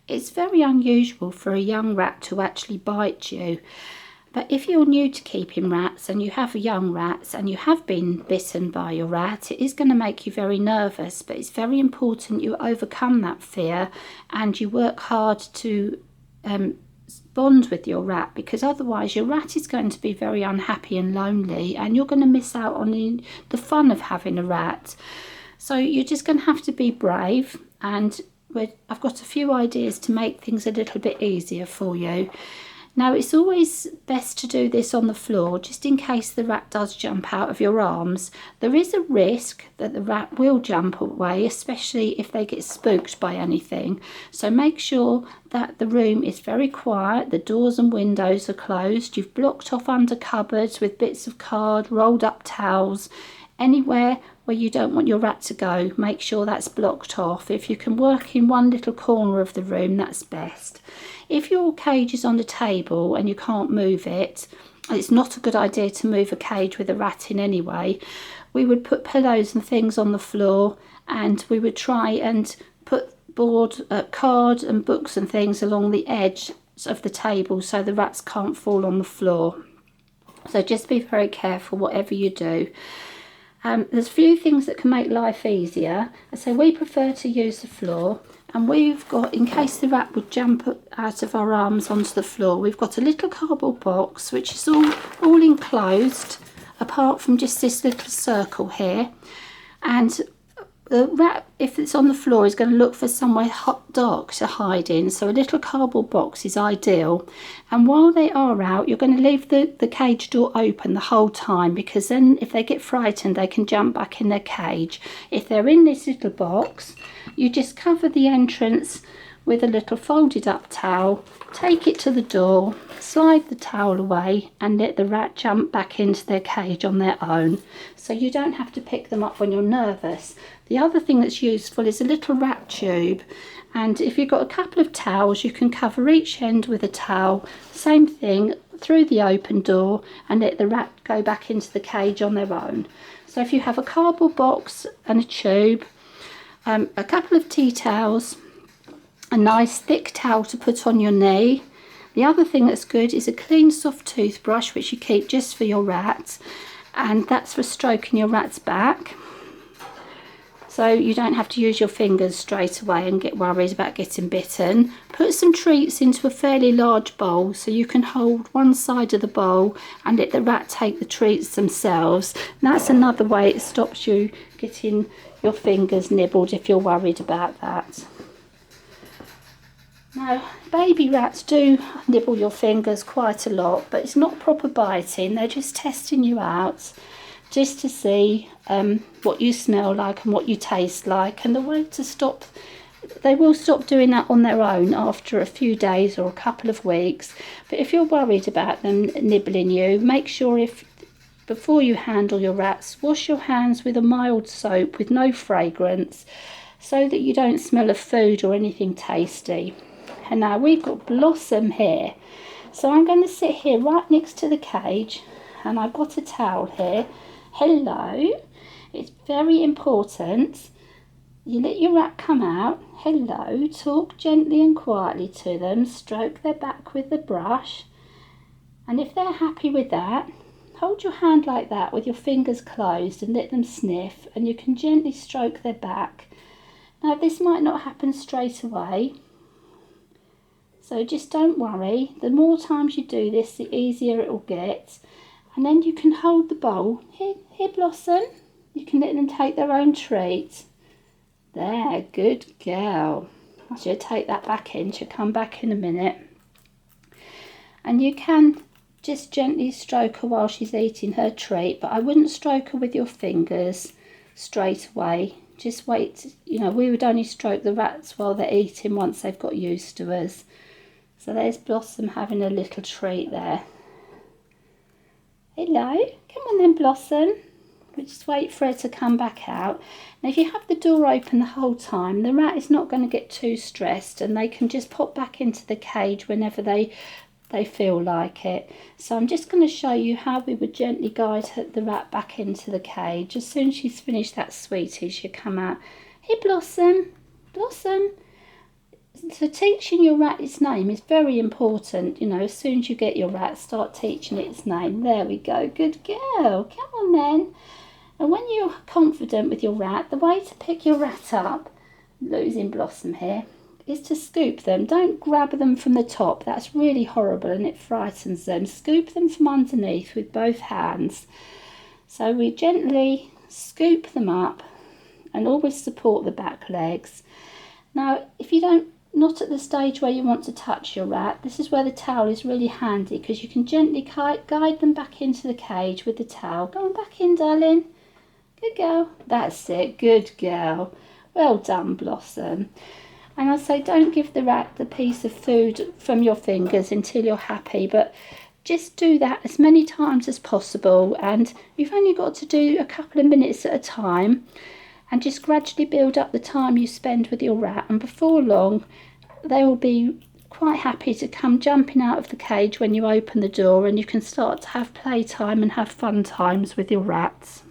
It's very unusual for a young rat to actually bite you. But if you're new to keeping rats and you have young rats and you have been bitten by your rat, it is going to make you very nervous. But it's very important you overcome that fear and you work hard to bond with your rat, because otherwise your rat is going to be very unhappy and lonely and you're going to miss out on the fun of having a rat. So you're just going to have to be brave, and I've got a few ideas to make things a little bit easier for you. Now, it's always best to do this on the floor, just in case the rat does jump out of your arms. There is a risk that the rat will jump away, especially if they get spooked by anything. So make sure that the room is very quiet, the doors and windows are closed, you've blocked off under cupboards with bits of card, rolled up towels, anywhere where you don't want your rat to go, make sure that's blocked off. If you can work in one little corner of the room, that's best. If your cage is on the table and you can't move it, it's not a good idea to move a cage with a rat in anyway. We would put pillows and things on the floor, and we would try and put card and books and things along the edge of the table so the rats can't fall on the floor. So just be very careful whatever you do. There's a few things that can make life easier. So we prefer to use the floor, and we've got, in case the rat would jump out of our arms onto the floor, we've got a little cardboard box which is all enclosed apart from just this little circle here, and the rat, if it's on the floor, is going to look for somewhere dark to hide in, so a little cardboard box is ideal. And while they are out, you're going to leave the cage door open the whole time, because then if they get frightened they can jump back in their cage. If they're in this little box, you just cover the entrance with a little folded up towel, take it to the door, slide the towel away and let the rat jump back into their cage on their own, so you don't have to pick them up when you're nervous. The other thing that's useful is a little rat tube, and if you've got a couple of towels you can cover each end with a towel, same thing, through the open door, and let the rat go back into the cage on their own. So if you have a cardboard box and a tube, a couple of tea towels, a nice thick towel to put on your knee. The other thing that's good is a clean soft toothbrush which you keep just for your rat, and that's for stroking your rat's back, so you don't have to use your fingers straight away and get worried about getting bitten. Put some treats into a fairly large bowl so you can hold one side of the bowl and let the rat take the treats themselves. And that's another way it stops you getting your fingers nibbled if you're worried about that. Now, baby rats do nibble your fingers quite a lot, but it's not proper biting. They're just testing you out just to see what you smell like and what you taste like. And the way to stop, they will stop doing that on their own after a few days or a couple of weeks. But if you're worried about them nibbling you, make sure before you handle your rats, wash your hands with a mild soap with no fragrance, so that you don't smell of food or anything tasty. And now we've got Blossom here, so I'm going to sit here right next to the cage, and I've got a towel here. Hello, it's very important you let your rat come out. Hello, talk gently and quietly to them, stroke their back with the brush, and if they're happy with that, hold your hand like that with your fingers closed and let them sniff, and you can gently stroke their back. Now this might not happen straight away, so just don't worry. The more times you do this, the easier it will get. And then you can hold the bowl. Here, Blossom. You can let them take their own treat. There, good girl. I should take that back in. She'll come back in a minute. And you can just gently stroke her while she's eating her treat, but I wouldn't stroke her with your fingers straight away. Just wait. You know, we would only stroke the rats while they're eating once they've got used to us. So there's Blossom having a little treat there. Hello, come on then, Blossom. We'll just wait for her to come back out. Now if you have the door open the whole time, the rat is not going to get too stressed, and they can just pop back into the cage whenever they feel like it. So I'm just going to show you how we would gently guide the rat back into the cage. As soon as she's finished that sweetie, she'll come out. Hey Blossom, Blossom. So teaching your rat its name is very important. You know, as soon as you get your rat, start teaching it its name. There we go. Good girl. Come on then. And when you're confident with your rat, the way to pick your rat up, losing Blossom here, is to scoop them. Don't grab them from the top. That's really horrible and it frightens them. Scoop them from underneath with both hands. So we gently scoop them up and always support the back legs. Now, if you not at the stage where you want to touch your rat, this is where the towel is really handy, because you can gently guide them back into the cage with the towel. Go on back in, darling. Good girl. That's it. Good girl. Well done, Blossom. And I say don't give the rat the piece of food from your fingers until you're happy, but just do that as many times as possible, and you've only got to do a couple of minutes at a time, and just gradually build up the time you spend with your rat, and before long they will be quite happy to come jumping out of the cage when you open the door, and you can start to have playtime and have fun times with your rats.